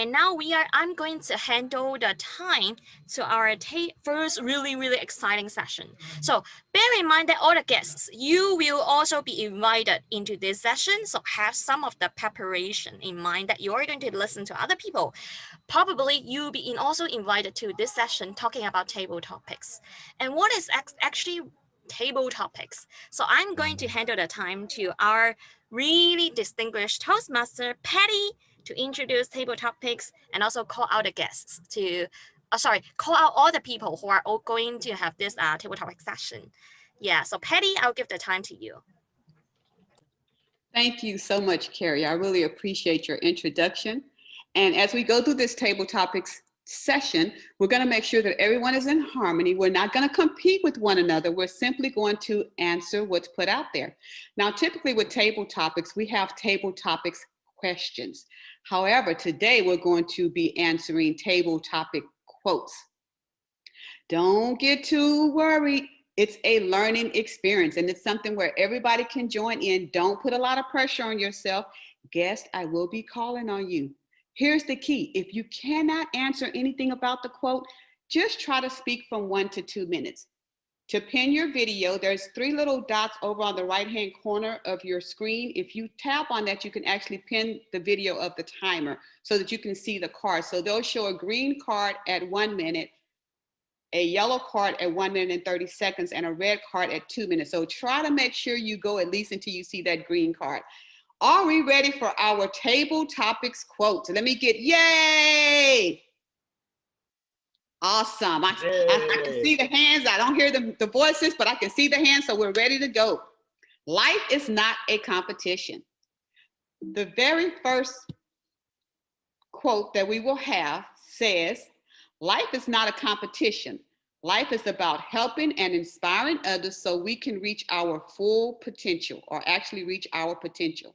And now I'm going to handle the time to our first really exciting session. So bear in mind that all the guests, you will also be invited into this session. So have some of the preparation in mind that you're going to listen to other people. Probably you'll be also invited to this session talking about table topics. And what is actually table topics? So I'm going to handle the time to our really distinguished Toastmaster, Patti, to introduce table topics and also call out the guests to, call out all the people who are all going to have this table topic session. Yeah, so Patti, I'll give the time to you. Thank you so much, Carrie. I really appreciate your introduction. And as we go through this table topics session, we're going to make sure that everyone is in harmony. We're not going to compete with one another. We're simply going to answer what's put out there. Now, typically with table topics, we have table topics questions. However, today we're going to be answering table topic quotes. Don't get too worried. It's a learning experience, and it's something where everybody can join in. Don't put a lot of pressure on yourself. Guest, I will be calling on you. Here's the key. If you cannot answer anything about the quote, just try to speak from 1 to 2 minutes. To pin your video, there's 3 little dots over on the right-hand corner of your screen. If you tap on that, you can actually pin the video of the timer so that you can see the card. So they'll show a green card at 1 minute, a yellow card at 1 minute and 30 seconds, and a red card at 2 minutes. So try to make sure you go at least until you see that green card. Are we ready for our table topics quote? So let me get, yay! Awesome. I can see the hands. I don't hear the voices, but I can see the hands, so we're ready to go. Life is not a competition. The very first quote that we will have says, life is not a competition. Life is about helping and inspiring others so we can reach our full potential, or actually reach our potential.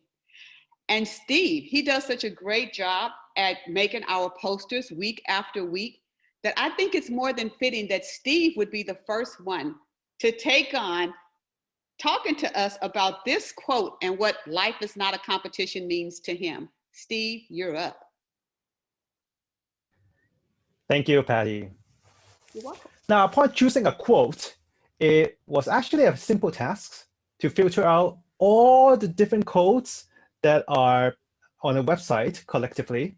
And Steve, he does such a great job at making our posters week after week that I think it's more than fitting that Steve would be the first one to take on talking to us about this quote and what life is not a competition means to him. Steve, you're up. Thank you, Patti. You're welcome. Now, upon choosing a quote, it was actually a simple task to filter out all the different quotes that are on a website collectively,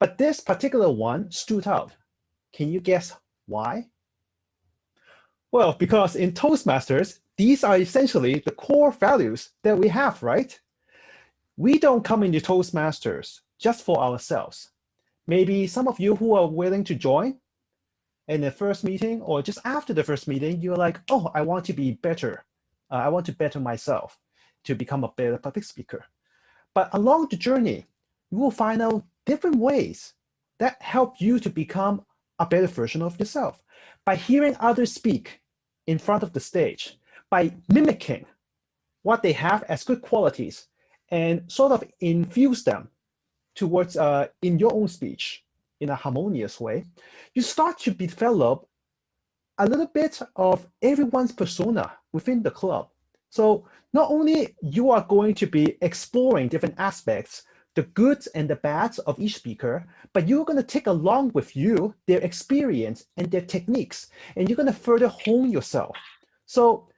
but this particular one stood out. Can you guess why? Well, because in Toastmasters, these are essentially the core values that we have, right? We don't come into Toastmasters just for ourselves. Maybe some of you who are willing to join in the first meeting or just after the first meeting, you're like, oh, I want to be better. I want to better myself to become a better public speaker. But along the journey, you will find out different ways that help you to become a better version of yourself. By hearing others speak in front of the stage, by mimicking what they have as good qualities and sort of infuse them towards in your own speech in a harmonious way, you start to develop a little bit of everyone's persona within the club. So not only you are going to be exploring different aspects, the goods and the bads of each speaker, but you're going to take along with you their experience and their techniques, and you're going to further hone yourself. So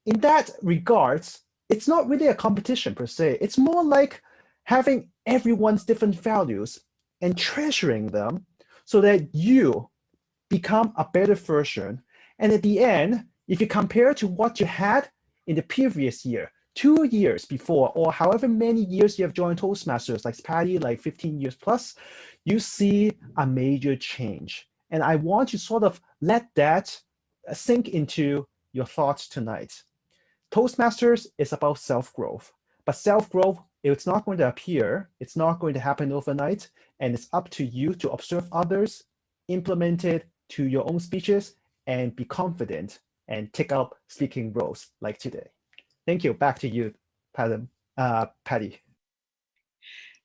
in that regards, it's not really a competition per se. It's more like having everyone's different values and treasuring them so that you become a better version. And at the end, if you compare to what you had in the previous year, 2 years before, or however many years you have joined Toastmasters, like Patti, like 15 years plus, you see a major change. And I want to sort of let that sink into your thoughts tonight. Toastmasters is about self-growth, but self-growth, it's not going to appear, it's not going to happen overnight, and it's up to you to observe others, implement it to your own speeches, and be confident and take up speaking roles like today. Thank you. Back to you, Patti.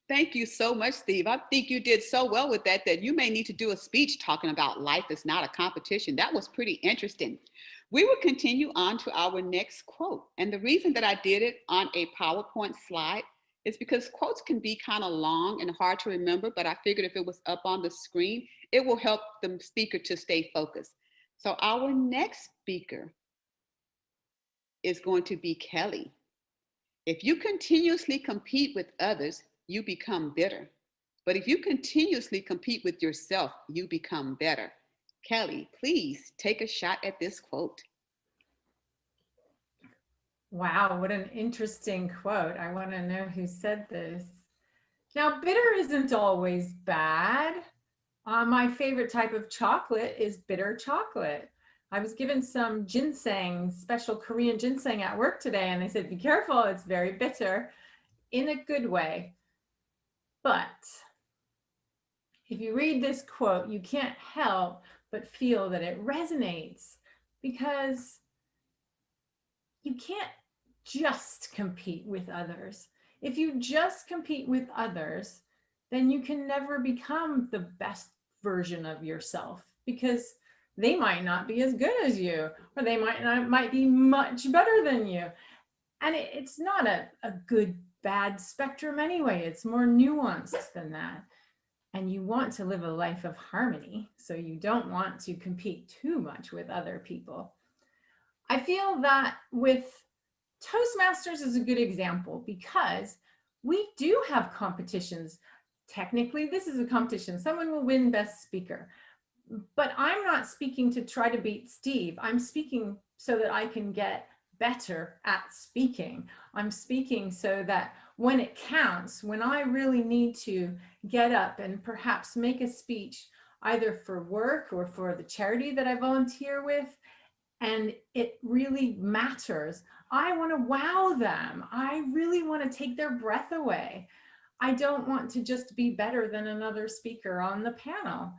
Thank you so much, Steve. I think you did so well with that you may need to do a speech talking about life is not a competition. That was pretty interesting. We will continue on to our next quote. And the reason that I did it on a PowerPoint slide It's because quotes can be kind of long and hard to remember, but I figured if it was up on the screen, it will help the speaker to stay focused. So our next speaker is going to be Kelly. If you continuously compete with others, you become bitter. But if you continuously compete with yourself, you become better. Kelly, please take a shot at this quote. Wow, what an interesting quote. I want to know who said this. Now, bitter isn't always bad. My favorite type of chocolate is bitter chocolate. I was given some ginseng, special Korean ginseng at work today, and they said, be careful, it's very bitter, in a good way. But if you read this quote, you can't help but feel that it resonates, because you can't just compete with others. If you just compete with others, then you can never become the best version of yourself, because they might not be as good as you, or they might be much better than you. And it's not a good bad spectrum anyway. It's more nuanced than that. And you want to live a life of harmony, so you don't want to compete too much with other people. I feel that with Toastmasters is a good example, because we do have competitions. Technically, this is a competition. Someone will win best speaker. But I'm not speaking to try to beat Steve. I'm speaking so that I can get better at speaking. I'm speaking so that when it counts, when I really need to get up and perhaps make a speech, either for work or for the charity that I volunteer with, and it really matters, I want to wow them. I really want to take their breath away. I don't want to just be better than another speaker on the panel.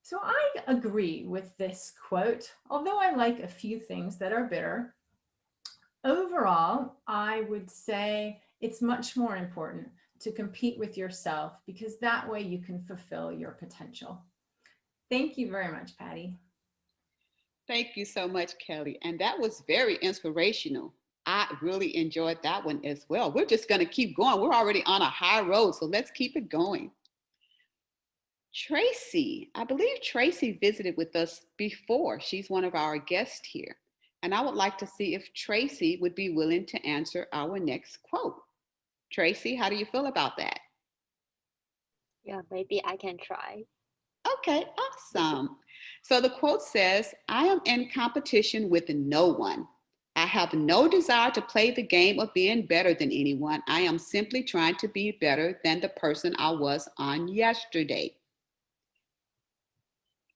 So I agree with this quote, although I like a few things that are bitter. Overall, I would say it's much more important to compete with yourself, because that way you can fulfill your potential. Thank you very much, Patti. Thank you so much, Kelly. And that was very inspirational. I really enjoyed that one as well. We're just going to keep going. We're already on a high road, so let's keep it going. Tracy, I believe Tracy visited with us before. She's one of our guests here. And I would like to see if Tracy would be willing to answer our next quote. Tracy, how do you feel about that? Yeah, maybe I can try. Okay, awesome. So the quote says, I am in competition with no one. I have no desire to play the game of being better than anyone. I am simply trying to be better than the person I was on yesterday.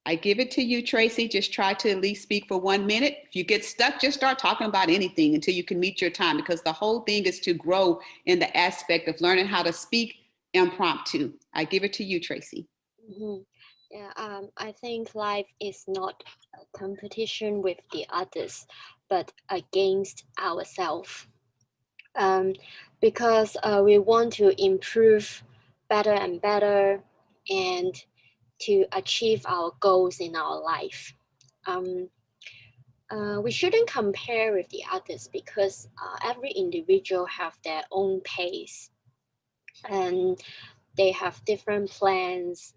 I give it to you, Tracy. Just try to at least speak for 1 minute. If you get stuck, just start talking about anything until you can meet your time, because the whole thing is to grow in the aspect of learning how to speak impromptu. I give it to you, Tracy. Mm-hmm. Yeah, I think life is not a competition with the others, but against ourselves. Because we want to improve better and better, and to achieve our goals in our life. We shouldn't compare with the others, because every individual have their own pace, and they have different plans.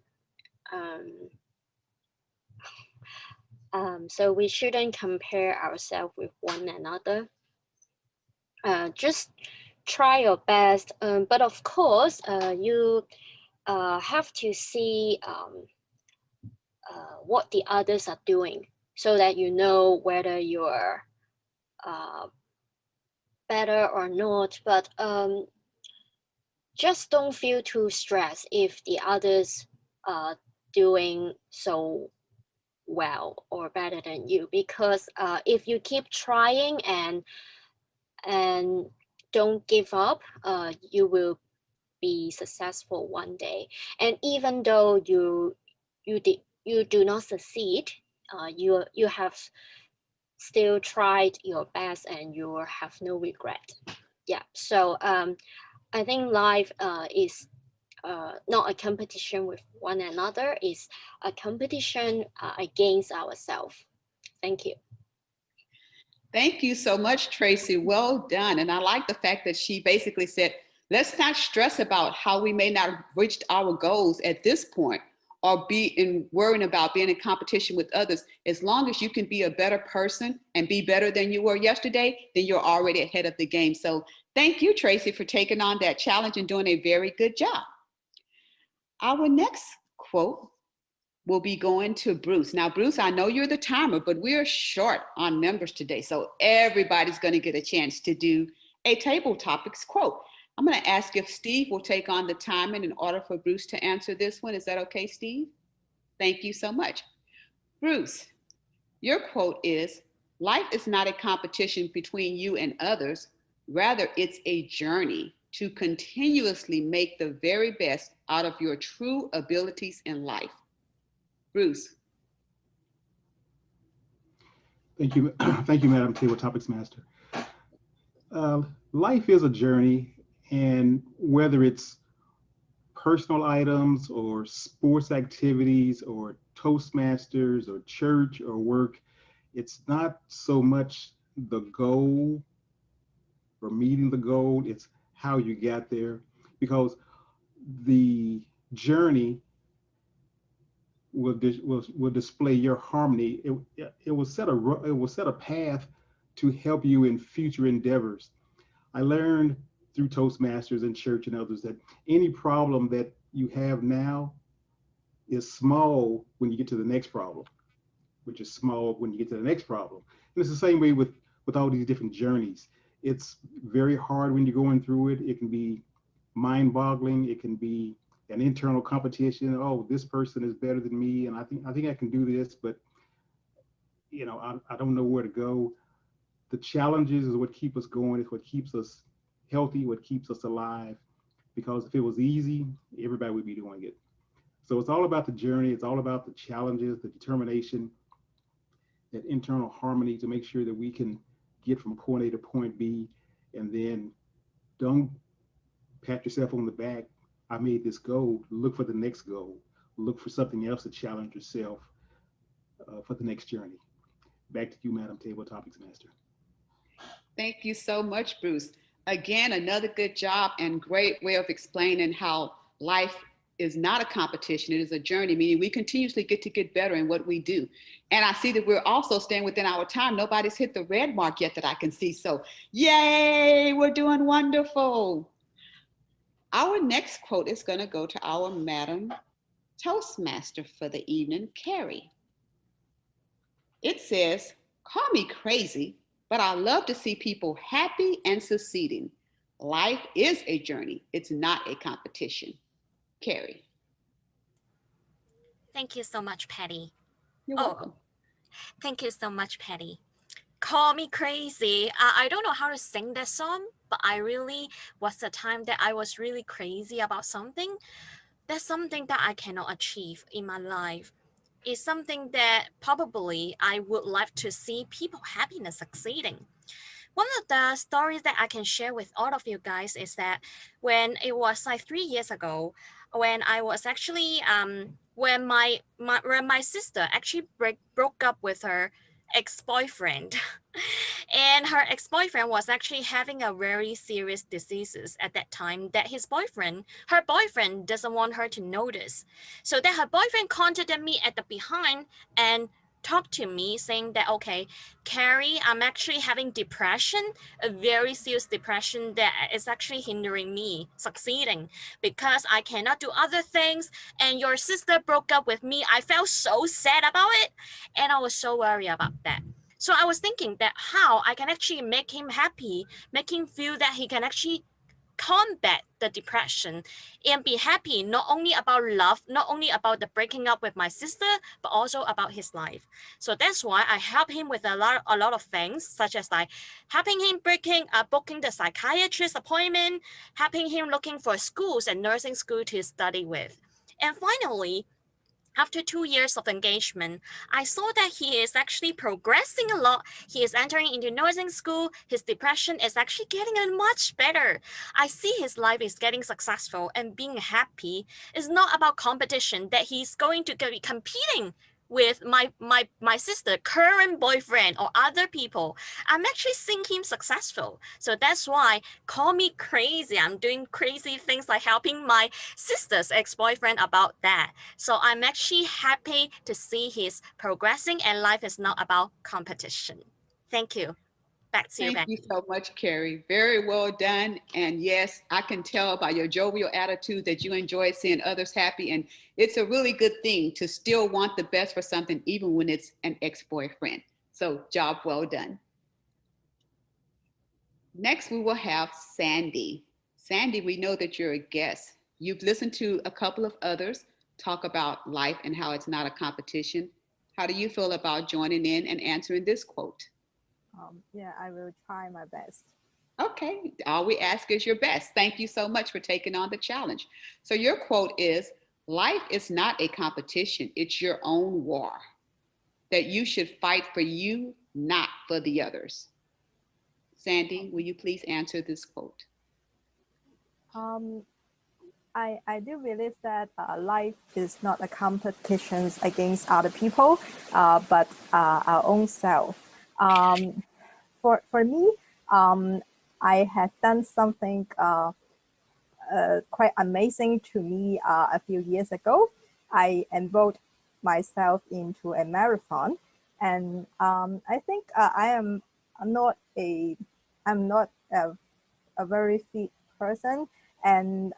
So we shouldn't compare ourselves with one another. Just try your best, but of course, you have to see what the others are doing, so that you know whether you're better or not. But just don't feel too stressed if the others are doing so well or better than you, because if you keep trying and don't give up, you will be successful one day. And even though you do not succeed, you have still tried your best, and you have no regret. Yeah, so I think life is not a competition with one another, is a competition against ourselves. Thank you. Thank you so much, Tracy. Well done. And I like the fact that she basically said, Let's not stress about how we may not have reached our goals at this point or be in worrying about being in competition with others. As long as you can be a better person and be better than you were yesterday, then you're already ahead of the game. So thank you, Tracy, for taking on that challenge and doing a very good job. Our next quote will be going to Bruce. Now, Bruce, I know you're the timer, but we're short on members today. So everybody's going to get a chance to do a table topics quote. I'm going to ask if Steve will take on the timing in order for Bruce to answer this one. Is that okay, Steve? Thank you so much. Bruce, your quote is, life is not a competition between you and others. Rather, it's a journey to continuously make the very best out of your true abilities in life. Bruce. Thank you. Thank you, Madam Table Topics Master. Life is a journey, and whether it's personal items or sports activities or Toastmasters or church or work, it's not so much the goal or meeting the goal, it's how you got there, because the journey will display your harmony. It will set a path to help you in future endeavors. I learned through Toastmasters and church and others that any problem that you have now is small when you get to the next problem, which is small when you get to the next problem. And it's the same way with all these different journeys. It's very hard when you're going through it. It can be mind-boggling. It can be an internal competition. Oh, this person is better than me, and I think I can do this, but you know, I don't know where to go. The challenges is what keep us going. It's what keeps us healthy, what keeps us alive. Because if it was easy, everybody would be doing it. So it's all about the journey. It's all about the challenges, the determination, that internal harmony to make sure that we can get from point A to point B, and then don't pat yourself on the back. I made this goal. Look for the next goal. Look for something else to challenge yourself for the next journey. Back to you, Madam Table Topics Master. Thank you so much, Bruce. Again, another good job and great way of explaining how life is not a competition. It is a journey, meaning we continuously get better in what we do. And I see that we're also staying within our time. Nobody's hit the red mark yet that I can see. So yay, we're doing wonderful. Our next quote is going to go to our Madam Toastmaster for the evening, Carrie. It says, call me crazy, but I love to see people happy and succeeding. Life is a journey. It's not a competition. Carrie. Thank you so much, Patti. You're welcome. Thank you so much, Patti. Call me crazy. I don't know how to sing that song, but I really was a time that I was really crazy about something. That's something that I cannot achieve in my life. It's something that probably I would like to see people happy and succeeding. One of the stories that I can share with all of you guys is that when it was like 3 years ago, when I was actually when my sister actually broke up with her ex-boyfriend. And her ex-boyfriend was actually having a very serious diseases at that time that her boyfriend doesn't want her to notice. So that her boyfriend contacted me at the behind and talked to me saying that, okay, Carrie, I'm actually having depression, a very serious depression that is actually hindering me succeeding because I cannot do other things. And your sister broke up with me. I felt so sad about it. And I was so worried about that. So I was thinking that how I can actually make him happy, make him feel that he can actually combat the depression and be happy, not only about love, not only about the breaking up with my sister, but also about his life. So that's why I help him with a lot of things, such as like helping him booking the psychiatrist appointment, helping him looking for schools and nursing school to study with. And finally, after 2 years of engagement, I saw that he is actually progressing a lot. He is entering into nursing school. His depression is actually getting much better. I see his life is getting successful and being happy is not about competition, that he's going to be competing with my sister current boyfriend or other people, I'm actually seeing him successful. So that's why call me crazy. I'm doing crazy things like helping my sister's ex-boyfriend about that. So I'm actually happy to see he's progressing, and life is not about competition. Thank you. Back to you, Thank you Patti. so much, Carrie. Very well done. And yes, I can tell by your jovial attitude that you enjoy seeing others happy. And it's a really good thing to still want the best for something, even when it's an ex-boyfriend. So job well done. Next, we will have Sandy. Sandy, we know that you're a guest. You've listened to a couple of others talk about life and how it's not a competition. How do you feel about joining in and answering this quote? Yeah, I will try my best. Okay, all we ask is your best. Thank you so much for taking on the challenge. So your quote is, life is not a competition, it's your own war, that you should fight for you, not for the others. Sandy, will you please answer this quote? Um, I do believe that life is not a competition against other people, but our own self. For me, I had done something quite amazing to me a few years ago. I enrolled myself into a marathon, and I think not a I'm not a very fit person, and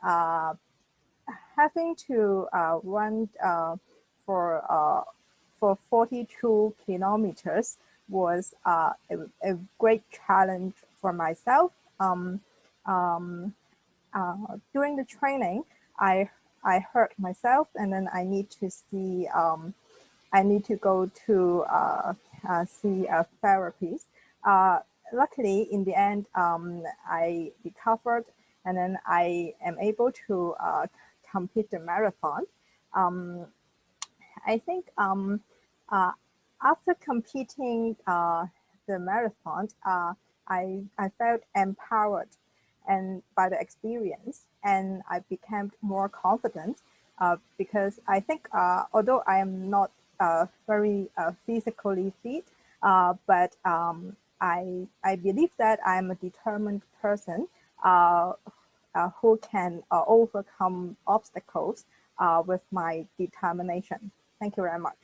having to run for uh, for 42 kilometers was a great challenge for myself. During the training, I I hurt myself, and then I need to see I need to go to see a therapist. Luckily, in the end, I recovered, and then I am able to complete the marathon. Um, I think uh, after completing the marathon, I felt empowered and by the experience, and I became more confident because I think although I am not very physically fit, but I believe that I am a determined person uh, who can overcome obstacles with my determination. Thank you very much.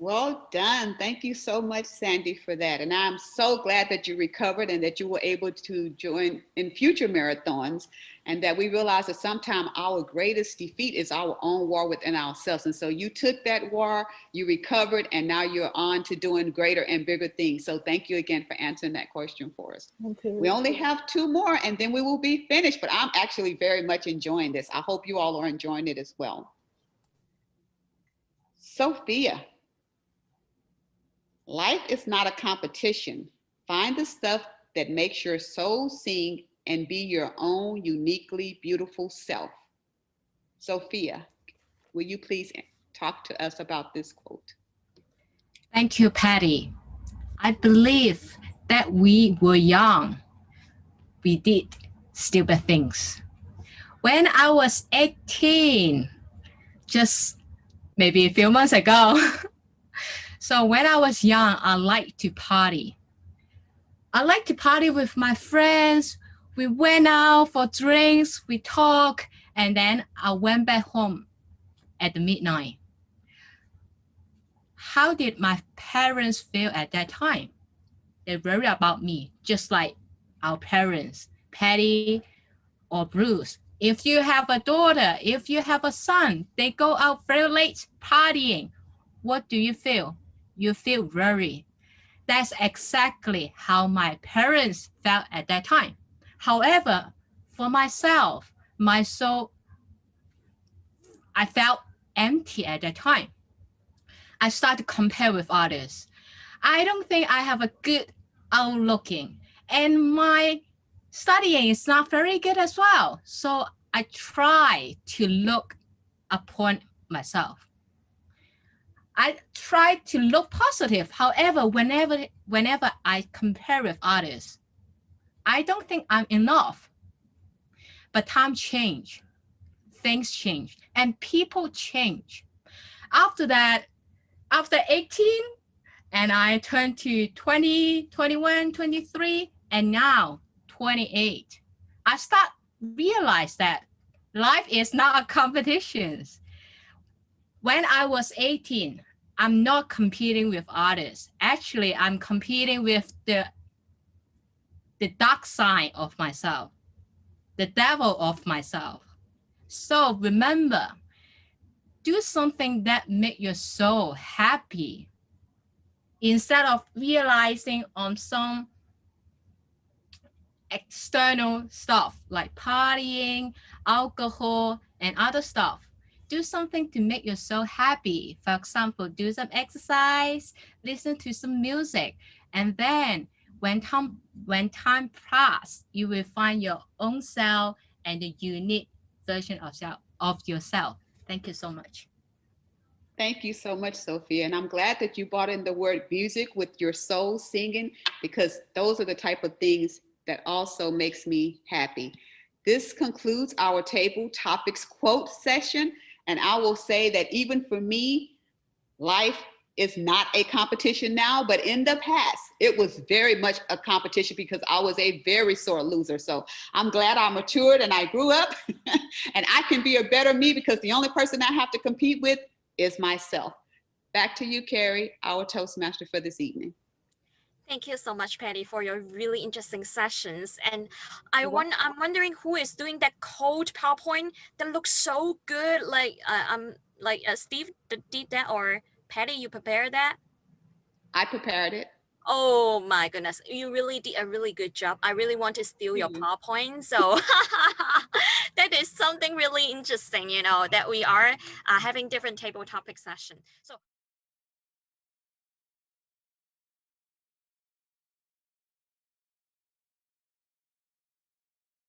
Well done. Thank you so much, Sandy, for that. And I'm so glad that you recovered and that you were able to join in future marathons, and that we realize that sometimes our greatest defeat is our own war within ourselves. And so you took that war, you recovered, and now you're on to doing greater and bigger things. So thank you again for answering that question for us. Thank We you. only have two more and then we will be finished, but I'm actually very much enjoying this. I hope you all are enjoying it as well. Sophia. Life is not a competition. Find the stuff that makes your soul sing and be your own uniquely beautiful self. Sophia, will you please talk to us about this quote? Thank you, Patty. I believe that we were young. We did stupid things. When I was 18, just maybe a few months ago, so when I was young, I liked to party. I liked to party with my friends. We went out for drinks, we talked, and then I went back home at the midnight. How did my parents feel at that time? They worry about me, just like our parents, Patty or Bruce. If you have a daughter, if you have a son, they go out very late partying. What do you feel? You feel worried. That's exactly how my parents felt at that time. However, for myself, my soul, I felt empty at that time. I started to compare with others. I don't think I have a good outlooking, and my studying is not very good as well. So I try to look upon myself. I try to look positive. However, whenever I compare with others, I don't think I'm enough. But time change, things change, and people change. After that, after 18, and I turned to 20, 21, 23, and now 28. I start realize that life is not a competition. When I was 18, I'm not competing with others. Actually, I'm competing with the dark side of myself, the devil of myself. So remember, do something that make your soul happy instead of realizing on some external stuff like partying, alcohol, and other stuff. Do something to make your soul happy. For example, do some exercise, listen to some music, and then when time passes, you will find your own self and the unique version of yourself. Thank you so much. Thank you so much, Sophia. And I'm glad that you brought in the word music with your soul singing, because those are the type of things that also makes me happy. This concludes our table topics quote session. And I will say that even for me, life is not a competition now, but in the past, it was very much a competition because I was a very sore loser. So I'm glad I matured and I grew up and I can be a better me because the only person I have to compete with is myself. Back to you, Carrie, our Toastmaster for this evening. Thank you so much, Patty, for your really interesting sessions. And I'm wondering who is doing that code PowerPoint that looks so good. Like Steve did that, or Patty, you prepared that? I prepared it. Oh my goodness, you really did a really good job. I really want to steal your PowerPoint. So that is something really interesting, you know, that we are having different table topic session. So